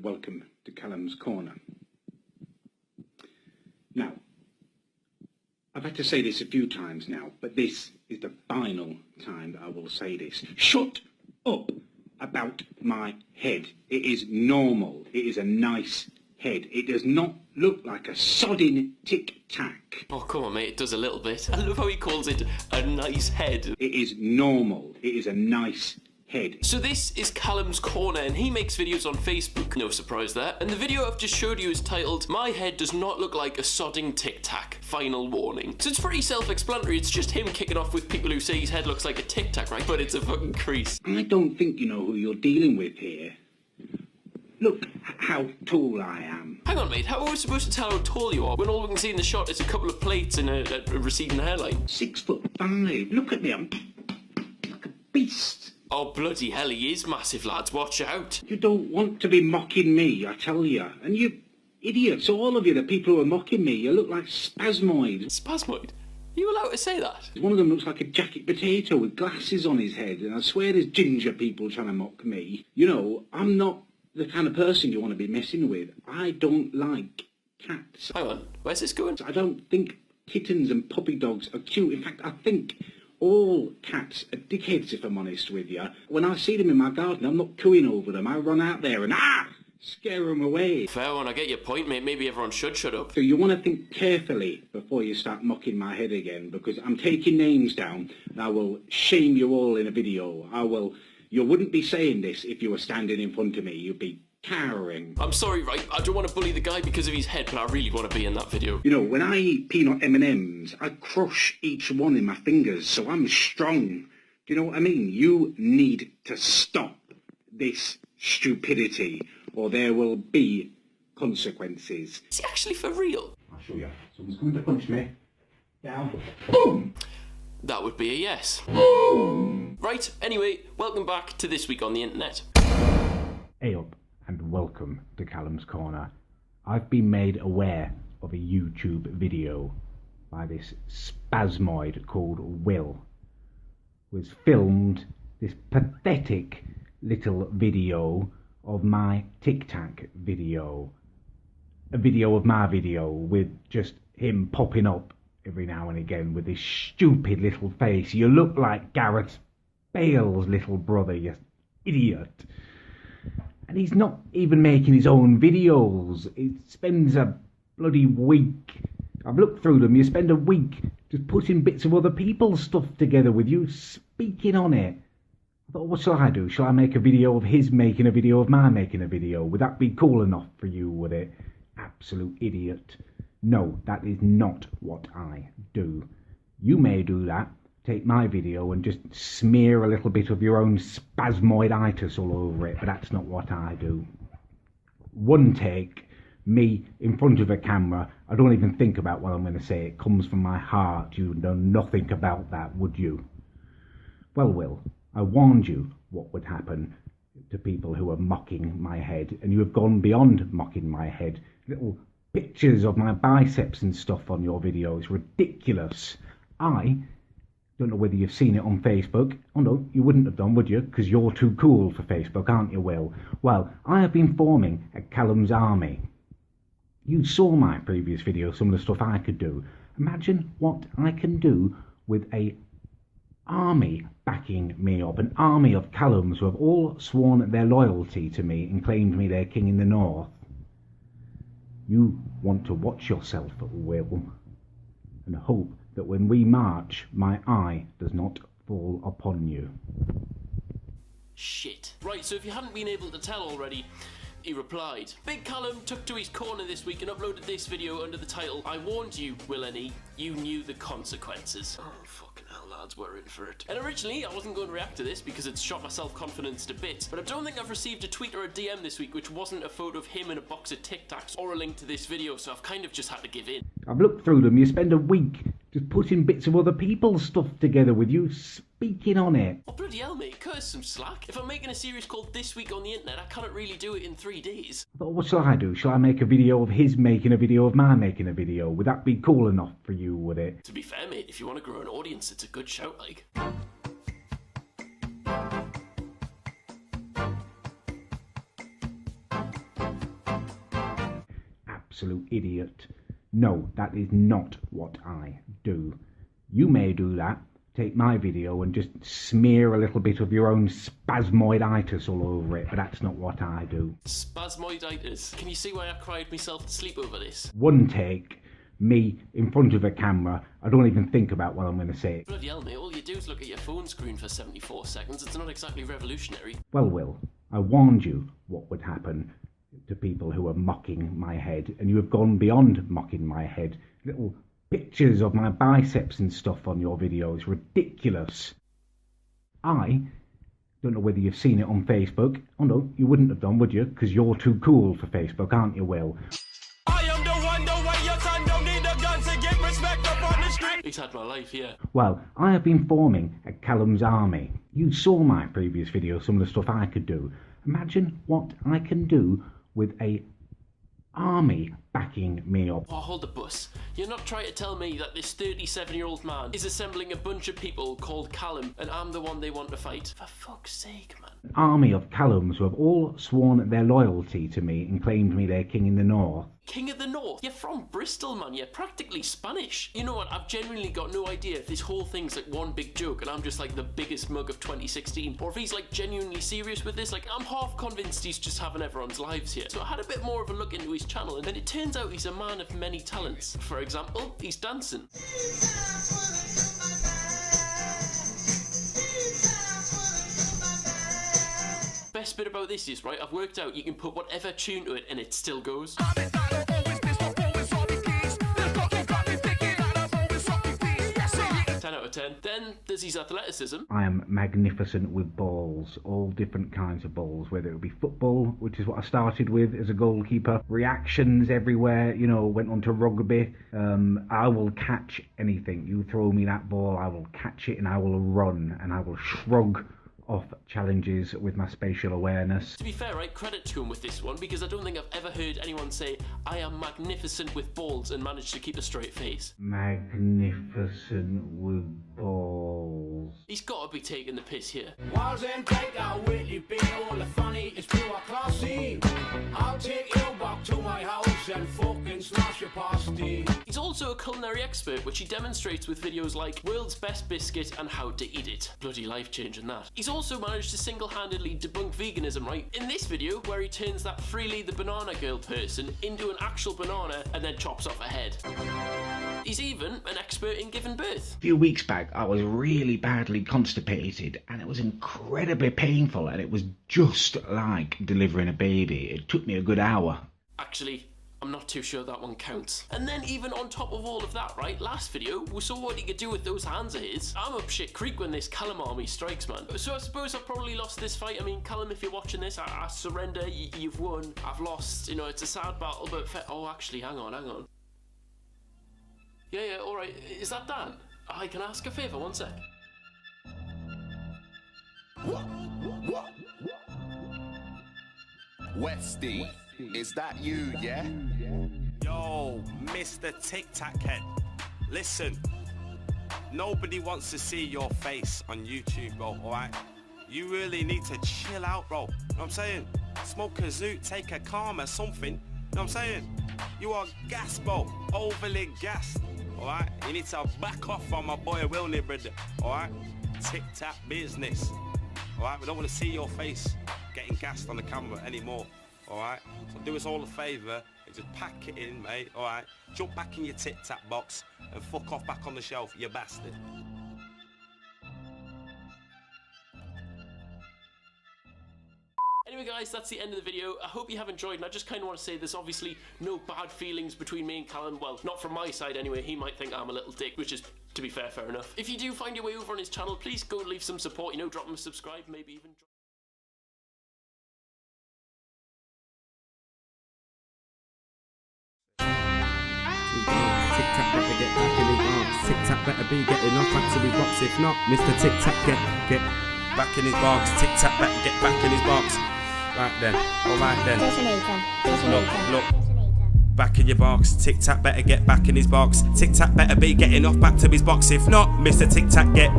and welcome to Callum's Corner. Now, I've had to say this a few times now, but this is the final time that I will say this. Shut up about my head. It is normal. It is a nice head. It does not look like a sodding tic-tac. Oh, come on, mate, it does a little bit. I love how he calls it a nice head. It is normal. It is a nice head. So this is Callum's Corner, and he makes videos on Facebook, no surprise there. And the video I've just showed you is titled, "My head does not look like a sodding tic-tac, final warning." So it's pretty self-explanatory, it's just him kicking off with people who say his head looks like a tic-tac, right? But it's a fucking crease. I don't think you know who you're dealing with here. Look how tall I am. Hang on, mate, how are we supposed to tell how tall you are when all we can see in the shot is a couple of plates and a receding hairline? 6'5". Look at me, I'm like a beast. Oh, bloody hell, he is massive, lads. Watch out. You don't want to be mocking me, I tell you. And you idiots, all of you, the people who are mocking me, you look like spasmoid. Spasmoid? Are you allowed to say that? One of them looks like a jacket potato with glasses on his head, and I swear there's ginger people trying to mock me. You know, I'm not the kind of person you want to be messing with. I don't like cats. Hang on, where's this going? I don't think kittens and puppy dogs are cute. In fact, I think all cats are dickheads, if I'm honest with you. When I see them in my garden, I'm not cooing over them. I run out there and scare them away. Fair one, I get your point, mate. Maybe everyone should shut up. So you want to think carefully before you start mocking my head again, because I'm taking names down and I will shame you all in a video. You wouldn't be saying this if you were standing in front of me. You'd be cowering. I'm sorry, right? I don't want to bully the guy because of his head, but I really want to be in that video. You know, when I eat peanut M&Ms, I crush each one in my fingers, so I'm strong. Do you know what I mean? You need to stop this stupidity, or there will be consequences. Is he actually for real? I'll show you. Someone's coming to punch me. Down. Boom! That would be a yes. Boom! Right, anyway, welcome back to This Week on the Internet. Hey up, and welcome to Callum's Corner. I've been made aware of a YouTube video by this spasmoid called Will, who has filmed this pathetic little video of my tic-tac video. A video of my video with just him popping up every now and again with this stupid little face. You look like Gareth Bale's little brother, you idiot. And he's not even making his own videos. He spends a bloody week. I've looked through them. You spend a week just putting bits of other people's stuff together with you speaking on it. I thought, what shall I do? Shall I make a video of his making a video of my making a video? Would that be cool enough for you, would it? Absolute idiot. No, that is not what I do. You may do that. Take my video and just smear a little bit of your own spasmoiditis all over it, but that's not what I do. One take, me in front of a camera, I don't even think about what I'm going to say. It comes from my heart. You'd know nothing about that, would you? Well, Will, I warned you what would happen to people who are mocking my head, and you have gone beyond mocking my head. Little pictures of my biceps and stuff on your video. It's ridiculous. I don't know whether you've seen it on Facebook. Oh no, you wouldn't have done, would you? Because you're too cool for Facebook, aren't you, Will? Well, I have been forming a Callum's army. You saw my previous video, some of the stuff I could do. Imagine what I can do with a army backing me up. An army of Callums who have all sworn their loyalty to me and claimed me their king in the north. You want to watch yourself, Will, and hope that when we march, my eye does not fall upon you. Shit. Right, so if you hadn't been able to tell already, he replied. Big Callum took to his corner this week and uploaded this video under the title, "I warned you, WillNE, you knew the consequences." Oh, fucking hell, lads, we're in for it. And originally, I wasn't going to react to this because it's shot my self-confidence to bits, but I don't think I've received a tweet or a DM this week which wasn't a photo of him in a box of Tic Tacs or a link to this video, so I've kind of just had to give in. I've looked through them. You spend a week just putting bits of other people's stuff together with you speaking on it. Oh, bloody hell, mate, cut us some slack. If I'm making a series called This Week on the Internet, I can't really do it in 3 days. I thought, what shall I do? Shall I make a video of his making a video of my making a video? Would that be cool enough for you, would it? To be fair, mate, if you want to grow an audience, it's a good shout, like. absolute idiot. No, that is not what I do. You may do that. Take my video and just smear a little bit of your own spasmoiditis all over it, but that's not what I do. Spasmoiditis? Can you see why I cried myself to sleep over this? One take, me in front of a camera, I don't even think about what I'm going to say. Bloody hell, mate, all you do is look at your phone screen for 74 seconds. It's not exactly revolutionary. Well, Will, I warned you what would happen to people who are mocking my head, and you have gone beyond mocking my head. Little pictures of my biceps and stuff on your video. It's ridiculous. I don't know whether you've seen it on Facebook. Oh no, you wouldn't have done, would you? Because you're too cool for Facebook, aren't you, Will? I am the one, the way your son don't need a gun to get respect up on the street. He's had my life, yeah. Well, I have been forming a Callum's army. You saw my previous video, some of the stuff I could do. Imagine what I can do with a army backing me up. Oh, hold the bus. You're not trying to tell me that this 37-year-old man is assembling a bunch of people called Callum and I'm the one they want to fight? For fuck's sake, man. An army of Callums who have all sworn their loyalty to me and claimed me their king in the north. King of the North? You're from Bristol, man. You're practically Spanish. You know what? I've genuinely got no idea if this whole thing's like one big joke and I'm just like the biggest mug of 2016, or if he's like genuinely serious with this. Like, I'm half convinced he's just having everyone's lives here. So I had a bit more of a look into his channel, and it turns out he's a man of many talents. For example, he's dancing. Best bit about this is, right, I've worked out you can put whatever tune to it and it still goes. 10 out of 10. Then there's his athleticism. I am magnificent with balls, all different kinds of balls, whether it be football, which is what I started with as a goalkeeper, reactions everywhere, you know, went on to rugby. I will catch anything. You throw me that ball, I will catch it and I will run and I will shrug off challenges with my spatial awareness. To be fair, right, credit to him with this one, because I don't think I've ever heard anyone say, I am magnificent with balls and manage to keep a straight face. Magnificent with balls. He's got to be taking the piss here. Walls and take out Whitney beat all the funny, it's pure classy. I'll take you back to my house and fucking smash your pasty. He's also a culinary expert, which he demonstrates with videos like World's Best Biscuit and How to Eat It. Bloody life-changing that. He's also managed to single-handedly debunk veganism, right? In this video, where he turns that Freely the Banana Girl person into an actual banana and then chops off a head. He's even an expert in giving birth. A few weeks back, I was really badly constipated and it was incredibly painful, and it was just like delivering a baby. It took me a good hour. Actually, I'm not too sure that one counts. And then even on top of all of that, right, last video, we saw what he could do with those hands of his. I'm up shit creek when this Callum army strikes, man. So I suppose I've probably lost this fight. I mean, Callum, if you're watching this, I surrender, you've won. I've lost, you know, it's a sad battle, but oh, actually, hang on. Yeah, alright, is that Dan? I can ask a favour, one sec. Westy, is that you, yeah? Yo, Mr. Tic Tac Head. Listen, nobody wants to see your face on YouTube, bro, alright? You really need to chill out, bro. You know what I'm saying? Smoke a zoot, take a calm or something. You know what I'm saying? You are gas, bro. Overly gassed, alright? You need to back off from my boy WillNE, brother, alright? Tic Tac business, alright? We don't want to see your face getting gassed on the camera anymore, alright? So do us all a favour and just pack it in, mate, alright? Jump back in your Tic Tac box and fuck off back on the shelf, you bastard. Anyway guys, that's the end of the video. I hope you have enjoyed, and I just kind of want to say there's obviously no bad feelings between me and Callum. Well, not from my side anyway. He might think I'm a little dick, which is, to be fair enough. If you do find your way over on his channel, please go and leave some support, you know, drop him a subscribe, maybe even drop... Tic Tac better get back in his box. Tic Tac better be getting off back to his box. If not, Mr. Tic Tac get back in his box. Tic Tac better get back in his box. Right then, alright then. Detonator. Look. Back in your box, Tic Tac better get back in his box. Tic Tac better be getting off back to his box. If not, Mr. Tic Tac get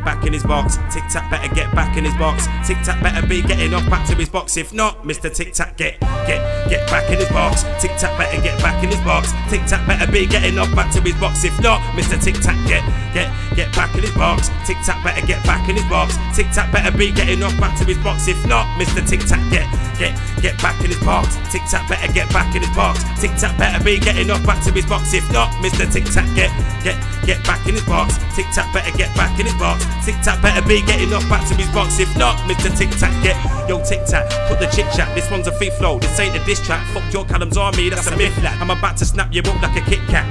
back in his box. Tic Tac better get back in his box. Tic Tac better be getting off back to his box. If not, Mr. Tic Tac get back in his box. Tic Tac better get back in his box. Tic Tac better be getting off back to his box. If not, Mr. Tic Tac get back in his box. Tic Tac better get back in his box. Tic Tac better be getting off back to his box. If not, Mr. Tic Tac get back in his box. Tic Tac better get back in his box. Tic Tac better be getting off back to his box. If not, Mr. Tic Tac get back in his box. Tic Tac better get back in his box. Tic Tac better be getting off back to his box. If not, Mr. Tic Tac yo Tic Tac, put the chit chat. This one's a free flow. This ain't a diss track. Fuck your Callum's army, that's a myth. I'm about to snap you up like a Kit Kat.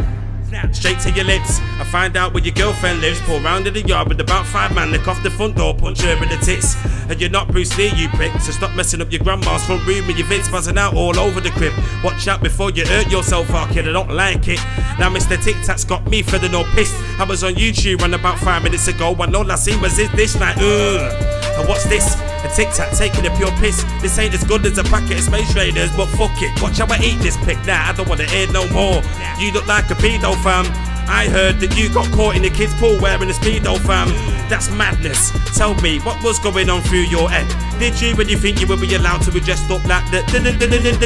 Straight to your lips. I find out where your girlfriend lives. Pull round in the yard with about 5 man. Lick off the front door, punch her in the tits. And you're not Bruce Lee, you prick. So stop messing up your grandma's front room with your vids buzzing out all over the crib. Watch out before you hurt yourself, kid. I don't like it. Now Mr. Tic Tac's got me feeling all pissed. I was on YouTube run about 5 minutes ago, and all I seen was his dish like, and what's this? A Tic Tac taking a pure piss. This ain't as good as a packet of Space Raiders, but fuck it. Watch how I eat this pick. Nah, I don't wanna hear no more. You look like a pedo, fam. I heard that you got caught in the kids' pool wearing a Speedo, fam. That's madness. Tell me, what was going on through your head? Did you really think you would be allowed to be dressed up like the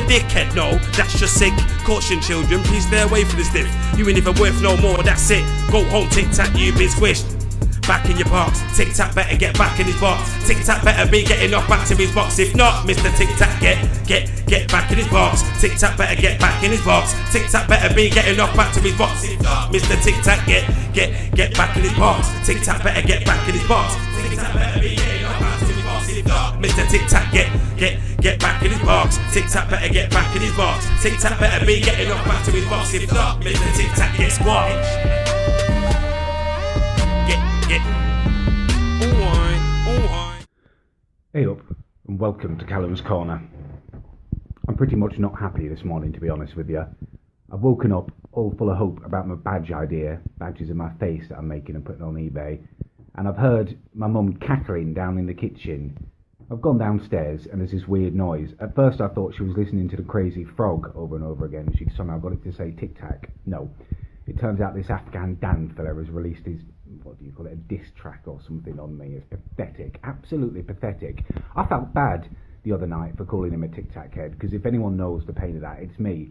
dickhead? No, that's just sick. Caution, children, please stay away from this diff. You ain't even worth no more, that's it. Go home, Tic Tac, you've been squished. Back in your box, Tic Tac better get back in his box. Tic Tac better be getting off back to his box. If not, Mr. Tic Tac get back in his box. Tic Tac better get back in his box. Tic Tac better be getting off back to his box. If not, Mr. Tic Tac get back in his box. Tic Tac better get back in his box. Tic Tac better be getting off back to his box. If not, Mr. Tic Tac get back in his box. Tic Tac better get back in his box. Tic Tac better be getting off back to his box. If not, Mr. Tic Tac get squashed. Hey up, and welcome to Callum's Corner. I'm pretty much not happy this morning, to be honest with you. I've woken up all full of hope about my badge idea, badges of my face that I'm making and putting on eBay, and I've heard my mum cackling down in the kitchen. I've gone downstairs and there's this weird noise. At first I thought she was listening to the Crazy Frog over and over again. She'd somehow got it to say Tic Tac. No, it turns out this Afghan Dan fella has released his, what do you call it, a diss track or something on me. It's pathetic, absolutely pathetic. I felt bad the other night for calling him a Tic Tac head, because if anyone knows the pain of that, it's me.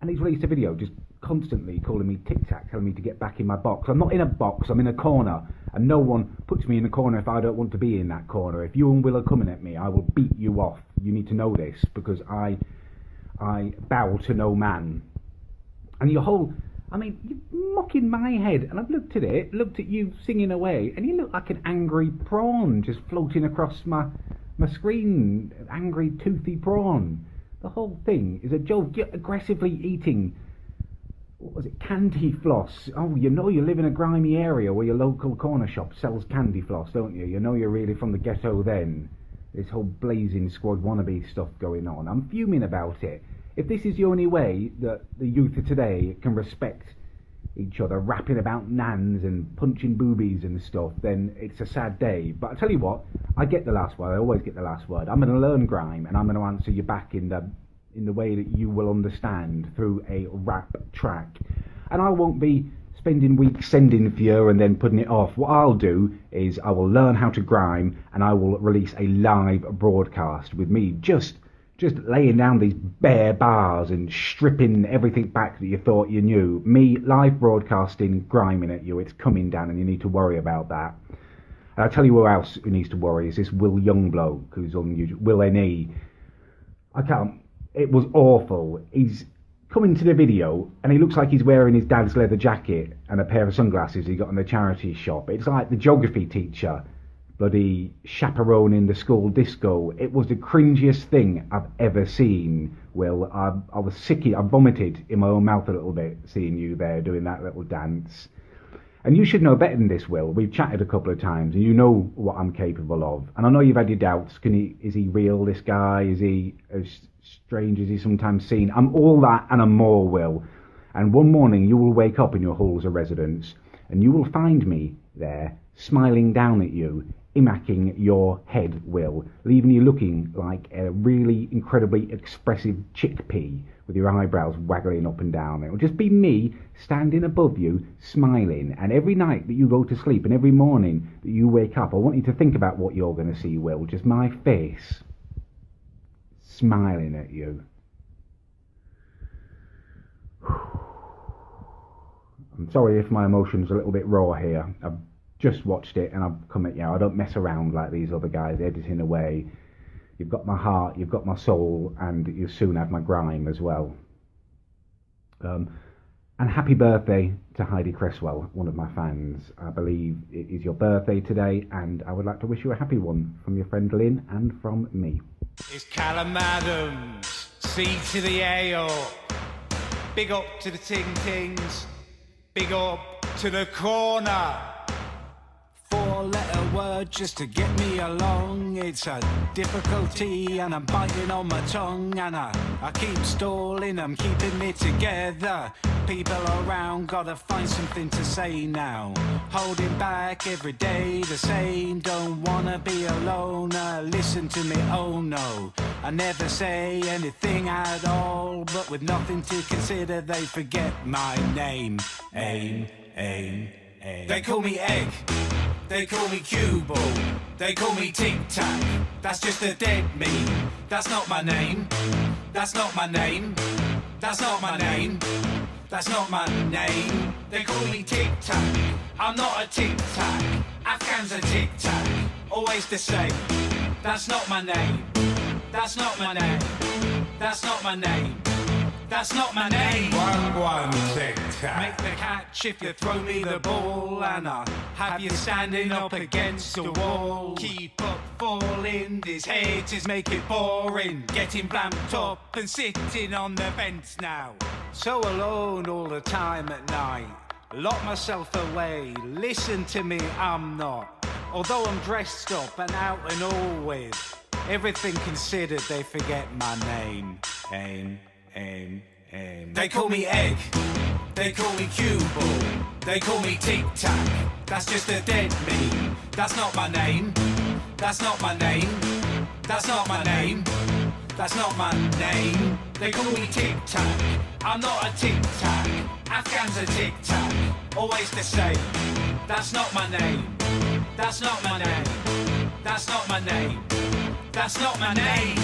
And he's released a video just constantly calling me Tic Tac, telling me to get back in my box. I'm not in a box, I'm in a corner, and no one puts me in a corner if I don't want to be in that corner. If you and Will are coming at me, I will beat you off. You need to know this, because I bow to no man. And your whole, I mean, you're mocking my head, and I've looked at it, looked at you singing away, and you look like an angry prawn just floating across my screen, angry toothy prawn. The whole thing is a joke. You're aggressively eating, what was it, candy floss. Oh, you know you live in a grimy area where your local corner shop sells candy floss, don't you? You know you're really from the ghetto then. This whole Blazing Squad wannabe stuff going on. I'm fuming about it. If this is the only way that the youth of today can respect each other, rapping about nans and punching boobies and stuff, then it's a sad day. But I tell you what, I get the last word. I always get the last word. I'm going to learn grime, and I'm going to answer you back in the way that you will understand, through a rap track. And I won't be spending weeks sending for you and then putting it off. What I'll do is I will learn how to grime, and I will release a live broadcast with me just laying down these bare bars and stripping everything back that you thought you knew. Me live broadcasting, griming at you. It's coming down, and you need to worry about that. And I'll tell you who else who needs to worry is this Will Youngbloke, who's on YouTube, WillNE. I can't. It was awful. He's coming to the video, and he looks like he's wearing his dad's leather jacket and a pair of sunglasses he got in the charity shop. It's like the geography teacher bloody chaperoning the school disco. It was the cringiest thing I've ever seen, Will. I was sick. I vomited in my own mouth a little bit seeing you there doing that little dance. And you should know better than this, Will. We've chatted a couple of times, and you know what I'm capable of. And I know you've had your doubts. Is he real, this guy? Is he as strange as he's sometimes seen? I'm all that and I'm more, Will. And one morning you will wake up in your halls of residence, and you will find me there, smiling down at you immacking your head, Will, leaving you looking like a really incredibly expressive chickpea with your eyebrows waggling up and down. It will just be me standing above you, smiling. And every night that you go to sleep and every morning that you wake up, I want you to think about what you're going to see, Will. Just my face smiling at you. I'm sorry if my emotions are a little bit raw here. I've just watched it and I've come at you. I don't mess around like these other guys editing away. You've got my heart, you've got my soul, and you soon have my grime as well. And happy birthday to Heidi Cresswell, one of my fans. I believe it is your birthday today, and I would like to wish you a happy one from your friend Lynn and from me. It's Callum Adams, C to the A up. Big up to the ting-tings, big up to the corner. 4-letter word just to get me along. It's a difficulty and I'm biting on my tongue. And I keep stalling, I'm keeping me together. People around, gotta find something to say now. Holding back every day the same. Don't wanna be alone, listen to me, oh no. I never say anything at all, but with nothing to consider they forget my name. Aim. They call me Egg, they call me Cue Ball, they call me Tic Tac. That's just a dead me. That's not my name. That's not my name. That's not my name. That's not my name. They call me Tic Tac. I'm not a Tic Tac. Afghans are Tic Tac. Always the same. That's not my name. That's not my name. That's not my name. That's not my name. 1-1 tic-tac. Make the catch if you throw me the ball, and I'll have you standing up against the wall. Keep up falling, these haters make it boring. Getting blamped up and sitting on the bench now. So alone all the time at night. Lock myself away, listen to me, I'm not. Although I'm dressed up and out and all with everything considered, they forget my name. Aim. They call me Egg, they call me Cue Ball, they call me Tic Tac. That's just a dead me. That's not my name. That's not my name. That's not my name. That's not my name. They call me Tic Tac. I'm not a Tic Tac. Afghans are Tic Tac. Always the same. That's not my name. That's not my name. That's not my name. That's not my name.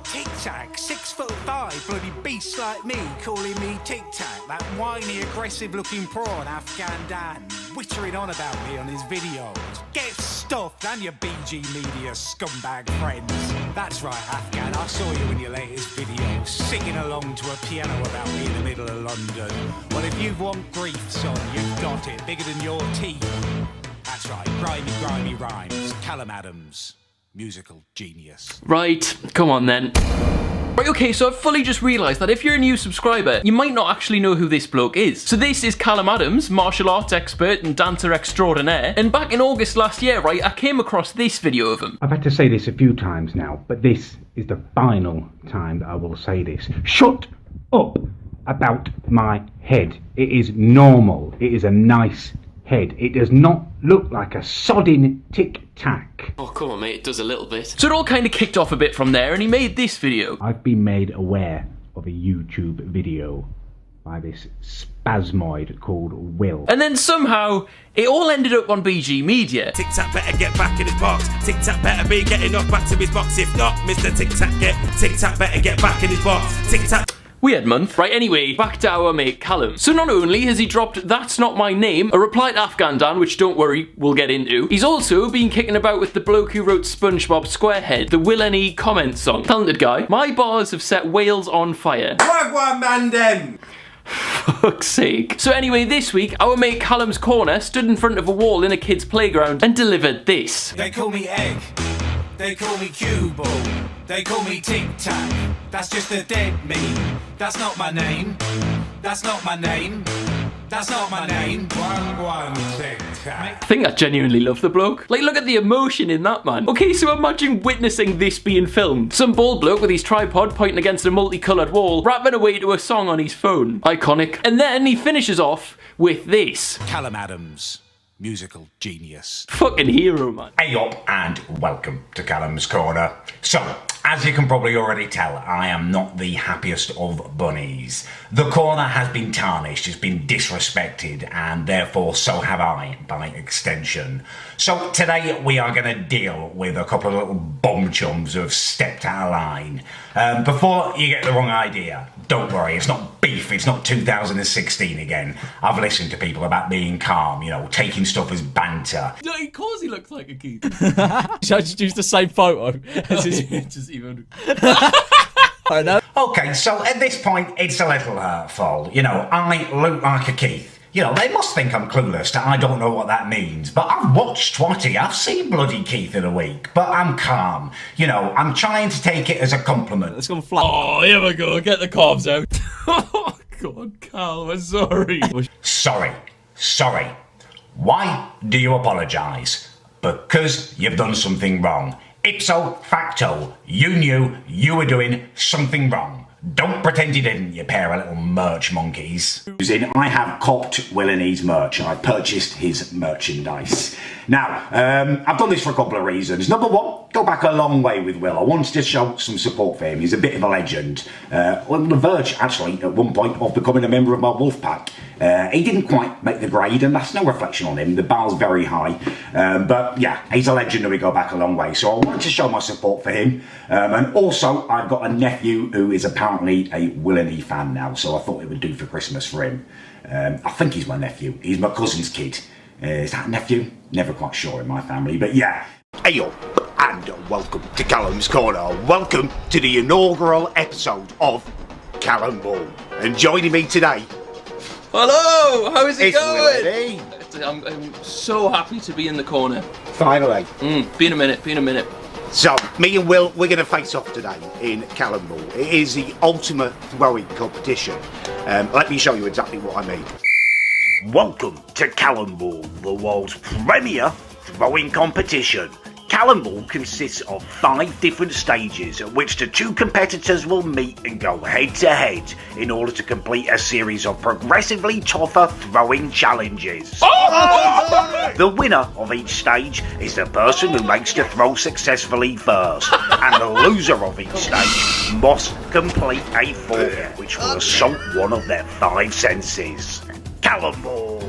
Tic Tac, 6'5", bloody beast like me, calling me Tic Tac, that whiny, aggressive-looking prawn, Afghan Dan, wittering on about me on his videos. Get stuffed, and your BG Media scumbag friends. That's right, Afghan, I saw you in your latest video, singing along to a piano about me in the middle of London. Well, if you want grief, son, you've got it, bigger than your teeth. That's right, grimy rhymes, Callum Adams. Musical genius. Right, come on then. Right, okay, so I've fully just realised that if you're a new subscriber, you might not actually know who this bloke is. So this is Callum Adams, martial arts expert and dancer extraordinaire. And back in August last year, right, I came across this video of him. I've had to say this a few times now, but this is the final time that I will say this. Shut up about my head. It is normal. It is a nice head. It does not look like a sodding tic-tac. Oh, come on, mate, it does a little bit. So it all kind of kicked off a bit from there, and he made this video. I've been made aware of a YouTube video by this spasmoid called Will. And then somehow, it all ended up on BG Media. Tic Tac better get back in his box. Tic Tac better be getting off back to his box. If not, Mr. Tic Tac better get back in his box. Tic Tac. Weird month. Right, anyway, back to our mate Callum. So not only has he dropped That's Not My Name, a reply to Afghan Dan, which don't worry, we'll get into, he's also been kicking about with the bloke who wrote SpongeBob SquareHead, the WillNE comment song. Talented guy. My bars have set Wales on fire. Wagwan man dem. Fuck's sake. So anyway, this week, our mate Callum's Corner stood in front of a wall in a kid's playground and delivered this. They call me Egg, they call me Cue Ball, they call me Tic Tac. That's just a dead me. That's not my name. That's not my name. That's not my name. 1-1 tic-tac. I think I genuinely love the bloke. Like, look at the emotion in that, man. Okay, so imagine witnessing this being filmed. Some bald bloke with his tripod pointing against a multicoloured wall, rapping away to a song on his phone. Iconic. And then he finishes off with this. Callum Adams. musical genius. Fucking hero, man. Hey up and welcome to Callum's Corner. So, as you can probably already tell, I am not the happiest of bunnies. The corner has been tarnished, it's been disrespected, and therefore so have I, by extension. So today we are going to deal with a couple of little bum chums who have stepped out of line. Before you get the wrong idea, don't worry, it's not beef, it's not 2016 again. I've listened to people about being calm, you know, taking stuff as banter. No, of course he looks like a Keith. Should I just use the same photo as his... Just even. I know. Okay, so at this point, it's a little hurtful. You know, I look like a Keith. You know, they must think I'm clueless, that I don't know what that means. But I've watched Twatty, I've seen bloody Keith in a week. But I'm calm. You know, I'm trying to take it as a compliment. Let's go flat. Oh, here we go. Get the carbs out. Oh, God, Carl, I'm sorry. Sorry. Why do you apologise? Because you've done something wrong. Ipso facto, you knew you were doing something wrong. Don't pretend you didn't, you pair of little merch monkeys. I have copped WillNE's merch. I purchased his merchandise. Now, I've done this for a couple of reasons. Number one, go back a long way with Will. I wanted to show some support for him. He's a bit of a legend. On the verge, actually, at one point, of becoming a member of my wolf pack. He didn't quite make the grade, and that's no reflection on him. The bar's very high. But yeah, he's a legend and we go back a long way. So I wanted to show my support for him. And also, I've got a nephew who is apparently a WillNE fan now, so I thought it would do for Christmas for him. I think he's my nephew. He's my cousin's kid. Is that a nephew? Never quite sure in my family, but yeah. Hey up, and welcome to Callum's Corner. Welcome to the inaugural episode of Callum Ball. And joining me today... Hello, how is it going? I'm so happy to be in the corner. Finally. Be in a minute. So, me and Will, we're going to face off today in Callum Ball. It is the ultimate throwing competition. Let me show you exactly what I mean. Welcome to Callum Ball, the world's premier throwing competition. Callum Ball consists of 5 different stages at which the 2 competitors will meet and go head to head in order to complete a series of progressively tougher throwing challenges. The winner of each stage is the person who makes the throw successfully first, and the loser of each stage must complete a forfeit which will assault one of their 5 senses. Callum Ball.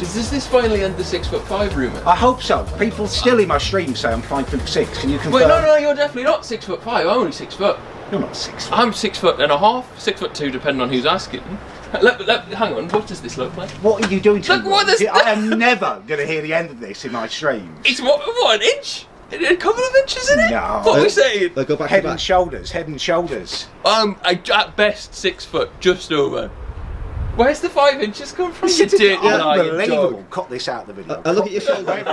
Is this finally end the 6'5" rumour? I hope so. People still in my stream say I'm 5'6". Can you confirm? Wait, no, you're definitely not 6'5". I'm only 6 foot. You're not 6 foot. I'm 6'1.5", 6'2", depending on who's asking. Hang on, what does this look like? What are you doing to Look, me? what is I am never going to hear the end of this in my stream. It's what, an inch? A couple of inches in it? No. What are we saying? Go back head and shoulders. At best 6 foot, just over. Where's the 5 inches come from? Unbelievable. Cut this out of the video. Look at your shoulder.